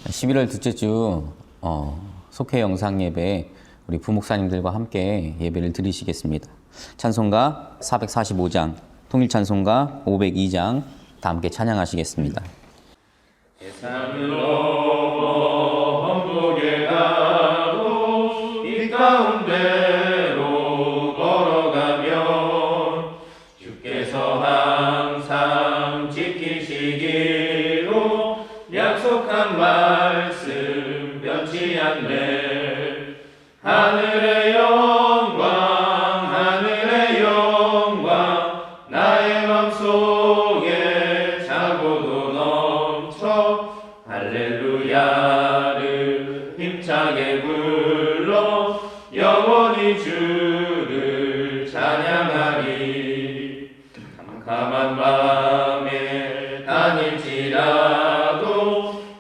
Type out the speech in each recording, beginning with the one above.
11월 둘째 주 속회 영상 예배 우리 부목사님들과 함께 예배를 드리시겠습니다. 찬송가 445장, 통일 찬송가 502장 다 함께 찬양하시겠습니다. 세상을 넘어 천국에 가도 이 가운데로 걸어가면 주께서 항상 지키시기로 약속한 말씀 변치 않네. 하늘의 영광 나의 맘속에 자고도 넘쳐 할렐루야를 힘차게 불러 영원히 주를 찬양하리. 캄캄한 밤에 다닐지라도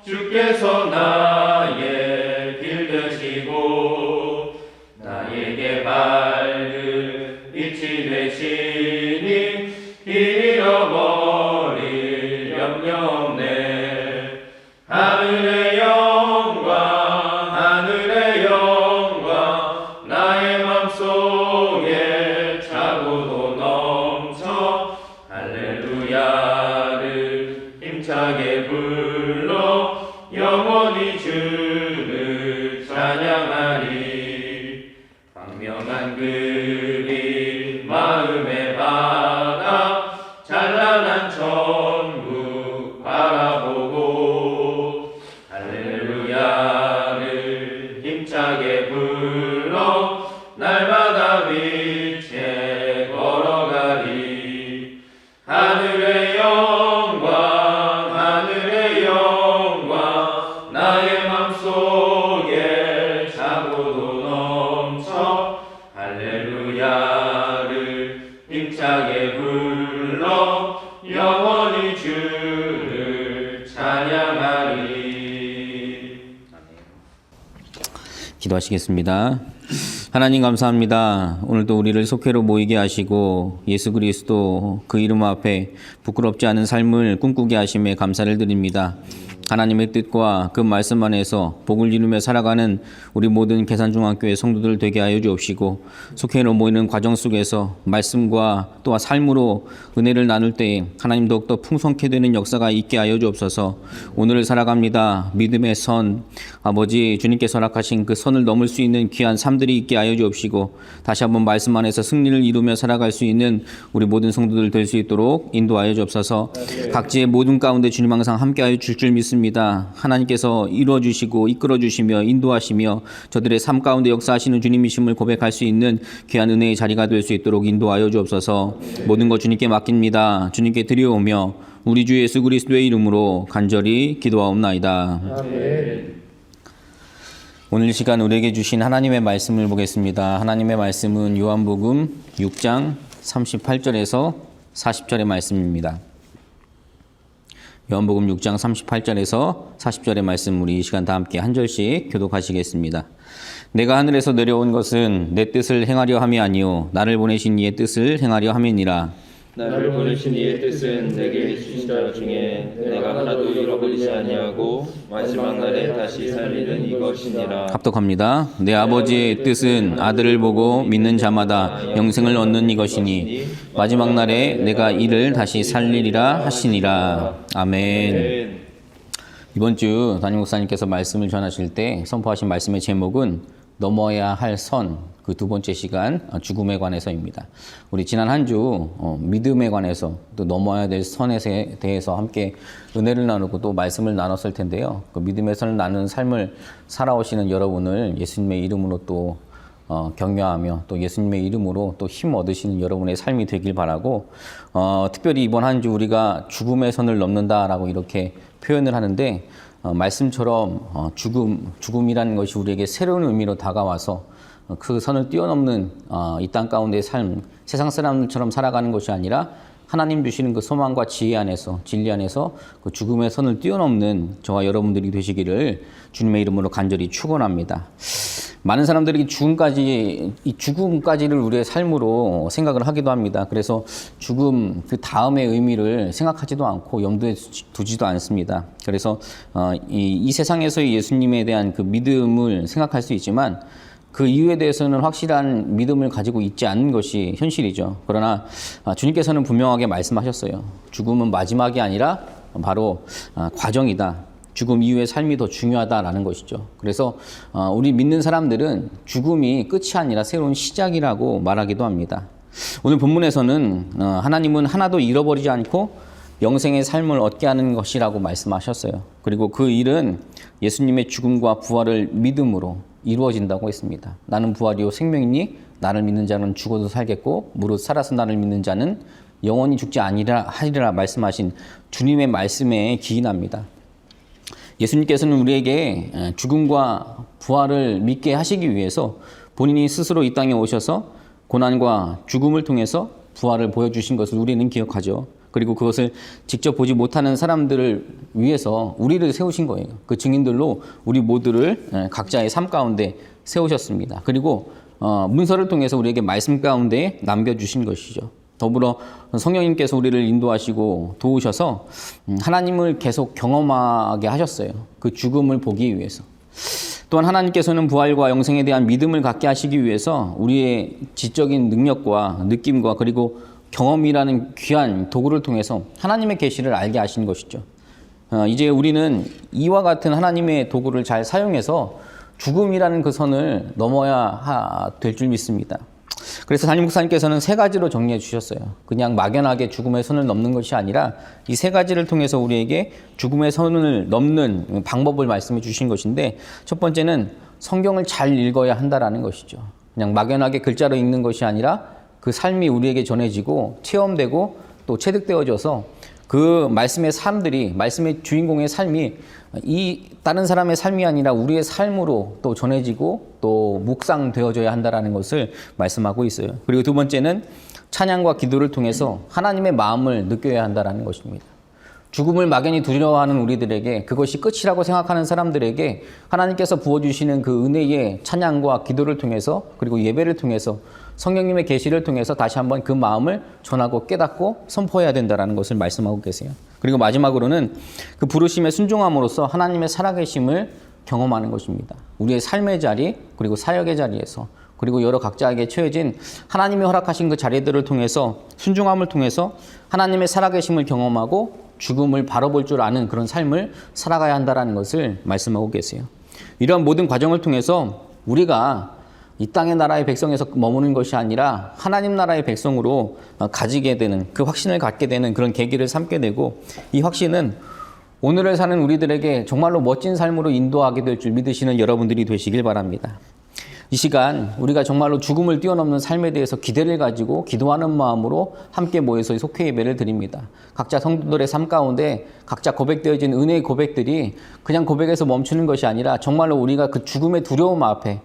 주께서 나의 길 되시고 나에게 밝은 빛이 되시니 잃어버릴 염려 없네. 하늘의 영광 나의 맘속에 자고도 넘쳐 할렐루야를 힘차게 불러 영원히 주를 찬양하리. 광명한 그림 마음에 받아 찬란한 천국 바라보고 할렐루야를 힘차게 불러 날마다 빛에 걸어가리. 하늘의 영광 나의 맘속에 자고도 넘쳐 할렐루야를 힘차게 불러 영원히 주를 찬양하리. 기도하시겠습니다. 하나님 감사합니다. 오늘도 우리를 속회로 모이게 하시고 예수 그리스도 그 이름 앞에 부끄럽지 않은 삶을 꿈꾸게 하심에 감사를 드립니다. 하나님의 뜻과 그 말씀 안에서 복을 이루며 살아가는 우리 모든 계산중앙교회 성도들 되게 하여 주옵시고, 속회로 모이는 과정 속에서 말씀과 또한 삶으로 은혜를 나눌 때 하나님 더욱더 풍성케 되는 역사가 있게 하여 주옵소서. 오늘을 살아갑니다. 믿음의 선, 아버지 주님께서 허락하신 그 선을 넘을 수 있는 귀한 삶들이 있게 하여 주옵시고, 다시 한번 말씀 안에서 승리를 이루며 살아갈 수 있는 우리 모든 성도들 될 수 있도록 인도하여 주옵소서. 각지의 모든 가운데 주님 항상 함께하여 줄 줄 믿습니다. 하나님께서 이루어주시고 이끌어주시며 인도하시며 저들의 삶 가운데 역사하시는 주님이심을 고백할 수 있는 귀한 은혜의 자리가 될 수 있도록 인도하여 주옵소서. 모든 것 주님께 맡깁니다. 주님께 드려오며 우리 주 예수 그리스도의 이름으로 간절히 기도하옵나이다. 아멘. 오늘 시간 우리에게 주신 하나님의 말씀을 보겠습니다. 하나님의 말씀은 요한복음 6장 38절에서 40절의 말씀입니다. 요한복음 6장 38절에서 40절의 말씀 우리 이 시간 다 함께 한 절씩 교독하시겠습니다. 내가 하늘에서 내려온 것은 내 뜻을 행하려 함이 아니요 나를 보내신 이의 뜻을 행하려 함이니라. 나를 보내신 이의 뜻은 내게 주신 자 중에 내가 하나도 잃어버리지 아니하고 마지막 날에 다시 살리는 이것이니라. 합독합니다. 내 아버지의 뜻은 아들을 보고 믿는 자마다 영생을 얻는 이것이니 마지막 날에 내가 이를 다시 살리리라 하시니라. 아멘. 이번 주 담임 목사님께서 말씀을 전하실 때 선포하신 말씀의 제목은 넘어야 할 선, 그 두 번째 시간 죽음에 관해서입니다. 우리 지난 한 주 믿음에 관해서 또 넘어야 될 선에 대해서 함께 은혜를 나누고 또 말씀을 나눴을 텐데요. 그 믿음의 선을 나누는 삶을 살아오시는 여러분을 예수님의 이름으로 또 격려하며 또 예수님의 이름으로 또 힘 얻으시는 여러분의 삶이 되길 바라고, 특별히 이번 한 주 우리가 죽음의 선을 넘는다라고 이렇게 표현을 하는데, 말씀처럼 죽음이라는 것이 우리에게 새로운 의미로 다가와서 그 선을 뛰어넘는 이 땅 가운데의 삶, 세상 사람들처럼 살아가는 것이 아니라 하나님 주시는 그 소망과 지혜 안에서, 진리 안에서 그 죽음의 선을 뛰어넘는 저와 여러분들이 되시기를 주님의 이름으로 간절히 축원합니다. 많은 사람들이 이 죽음까지를 우리의 삶으로 생각을 하기도 합니다. 그래서 죽음 그 다음의 의미를 생각하지도 않고 염두에 두지도 않습니다. 그래서 이 세상에서의 예수님에 대한 그 믿음을 생각할 수 있지만 그 이유에 대해서는 확실한 믿음을 가지고 있지 않는 것이 현실이죠. 그러나 주님께서는 분명하게 말씀하셨어요. 죽음은 마지막이 아니라 바로 과정이다. 죽음 이후의 삶이 더 중요하다라는 것이죠. 그래서 우리 믿는 사람들은 죽음이 끝이 아니라 새로운 시작이라고 말하기도 합니다. 오늘 본문에서는 하나님은 하나도 잃어버리지 않고 영생의 삶을 얻게 하는 것이라고 말씀하셨어요. 그리고 그 일은 예수님의 죽음과 부활을 믿음으로 이루어진다고 했습니다. 나는 부활이요 생명이니 나를 믿는 자는 죽어도 살겠고 무릇 살아서 나를 믿는 자는 영원히 죽지 하리라 말씀하신 주님의 말씀에 기인합니다. 예수님께서는 우리에게 죽음과 부활을 믿게 하시기 위해서 본인이 스스로 이 땅에 오셔서 고난과 죽음을 통해서 부활을 보여주신 것을 우리는 기억하죠. 그리고 그것을 직접 보지 못하는 사람들을 위해서 우리를 세우신 거예요. 그 증인들로 우리 모두를 각자의 삶 가운데 세우셨습니다. 그리고 문서를 통해서 우리에게 말씀 가운데 남겨주신 것이죠. 더불어 성령님께서 우리를 인도하시고 도우셔서 하나님을 계속 경험하게 하셨어요. 그 죽음을 보기 위해서. 또한 하나님께서는 부활과 영생에 대한 믿음을 갖게 하시기 위해서 우리의 지적인 능력과 느낌과 그리고 경험이라는 귀한 도구를 통해서 하나님의 계시를 알게 하신 것이죠. 이제 우리는 이와 같은 하나님의 도구를 잘 사용해서 죽음이라는 그 선을 넘어야 될 줄 믿습니다. 그래서 담임 목사님께서는 세 가지로 정리해 주셨어요. 그냥 막연하게 죽음의 선을 넘는 것이 아니라 이 세 가지를 통해서 우리에게 죽음의 선을 넘는 방법을 말씀해 주신 것인데, 첫 번째는 성경을 잘 읽어야 한다라는 것이죠. 그냥 막연하게 글자로 읽는 것이 아니라 그 삶이 우리에게 전해지고 체험되고 또 체득되어져서 그 말씀의 사람들이, 말씀의 주인공의 삶이 이 다른 사람의 삶이 아니라 우리의 삶으로 또 전해지고 또 묵상되어져야 한다라는 것을 말씀하고 있어요. 그리고 두 번째는 찬양과 기도를 통해서 하나님의 마음을 느껴야 한다라는 것입니다. 죽음을 막연히 두려워하는 우리들에게, 그것이 끝이라고 생각하는 사람들에게 하나님께서 부어주시는 그 은혜의 찬양과 기도를 통해서, 그리고 예배를 통해서, 성령님의 계시를 통해서 다시 한번 그 마음을 전하고 깨닫고 선포해야 된다는 것을 말씀하고 계세요. 그리고 마지막으로는 그 부르심에 순종함으로써 하나님의 살아계심을 경험하는 것입니다. 우리의 삶의 자리, 그리고 사역의 자리에서, 그리고 여러 각자에게 처해진 하나님이 허락하신 그 자리들을 통해서, 순종함을 통해서 하나님의 살아계심을 경험하고 죽음을 바라볼 줄 아는 그런 삶을 살아가야 한다는 것을 말씀하고 계세요. 이러한 모든 과정을 통해서 우리가 이 땅의 나라의 백성에서 머무는 것이 아니라 하나님 나라의 백성으로 가지게 되는, 그 확신을 갖게 되는 그런 계기를 삼게 되고, 이 확신은 오늘을 사는 우리들에게 정말로 멋진 삶으로 인도하게 될 줄 믿으시는 여러분들이 되시길 바랍니다. 이 시간 우리가 정말로 죽음을 뛰어넘는 삶에 대해서 기대를 가지고 기도하는 마음으로 함께 모여서 속회 예배를 드립니다. 각자 성도들의 삶 가운데 각자 고백되어진 은혜의 고백들이 그냥 고백에서 멈추는 것이 아니라 정말로 우리가 그 죽음의 두려움 앞에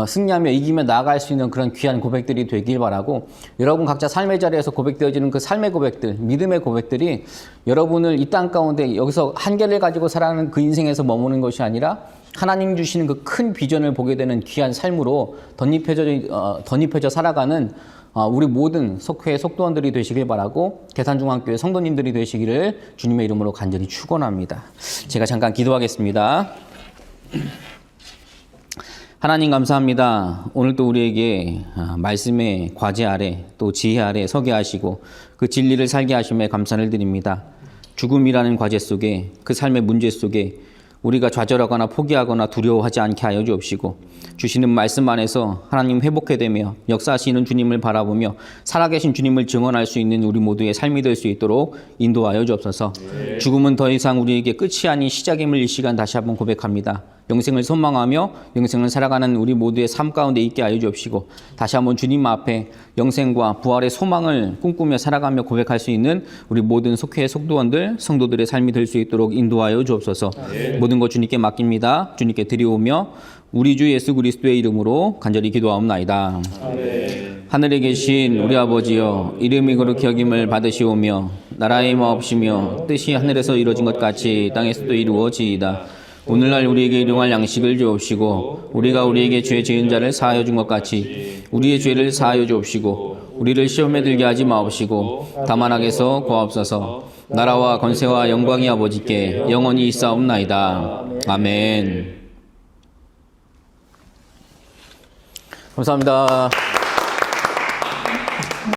승리하며 이기며 나아갈 수 있는 그런 귀한 고백들이 되길 바라고, 여러분 각자 삶의 자리에서 고백되어지는 그 삶의 고백들, 믿음의 고백들이 여러분을 이 땅 가운데 여기서 한계를 가지고 살아가는 그 인생에서 머무는 것이 아니라 하나님 주시는 그 큰 비전을 보게 되는 귀한 삶으로 덧입혀져 살아가는 우리 모든 속회 속도원들이 되시길 바라고, 계산중앙교회 성도님들이 되시기를 주님의 이름으로 간절히 축원합니다. 제가 잠깐 기도하겠습니다. 하나님 감사합니다. 오늘 또 우리에게 말씀의 과제 아래 또 지혜 아래 서게 하시고 그 진리를 살게 하심에 감사를 드립니다. 죽음이라는 과제 속에, 그 삶의 문제 속에 우리가 좌절하거나 포기하거나 두려워하지 않게 하여 주옵시고, 주시는 말씀 안에서 하나님 회복해되며 역사하시는 주님을 바라보며 살아계신 주님을 증언할 수 있는 우리 모두의 삶이 될 수 있도록 인도하여 주옵소서. 네. 죽음은 더 이상 우리에게 끝이 아닌 시작임을 이 시간 다시 한번 고백합니다. 영생을 소망하며 영생을 살아가는 우리 모두의 삶 가운데 있게 하여 주옵시고, 다시 한번 주님 앞에 영생과 부활의 소망을 꿈꾸며 살아가며 고백할 수 있는 우리 모든 속회의 속도원들, 성도들의 삶이 될 수 있도록 인도하여 주옵소서. 네. 모든 것 주님께 맡깁니다. 주님께 드리오며 우리 주 예수 그리스도의 이름으로 간절히 기도하옵나이다. 아멘. 하늘에 계신 우리 아버지여, 이름이 거룩히 여김을 받으시오며 나라의 마옵시며 뜻이 하늘에서 이루어진 것 같이 땅에서도 이루어지이다. 오늘날 우리에게 일용할 양식을 주옵시고 우리가 우리에게 죄 지은 자를 사하여 준 것 같이 우리의 죄를 사하여 주옵시고 우리를 시험에 들게 하지 마옵시고 다만 악에서 구하옵소서. 나라와 권세와 영광이 아버지께 영원히 있사옵나이다. 아멘. 감사합니다.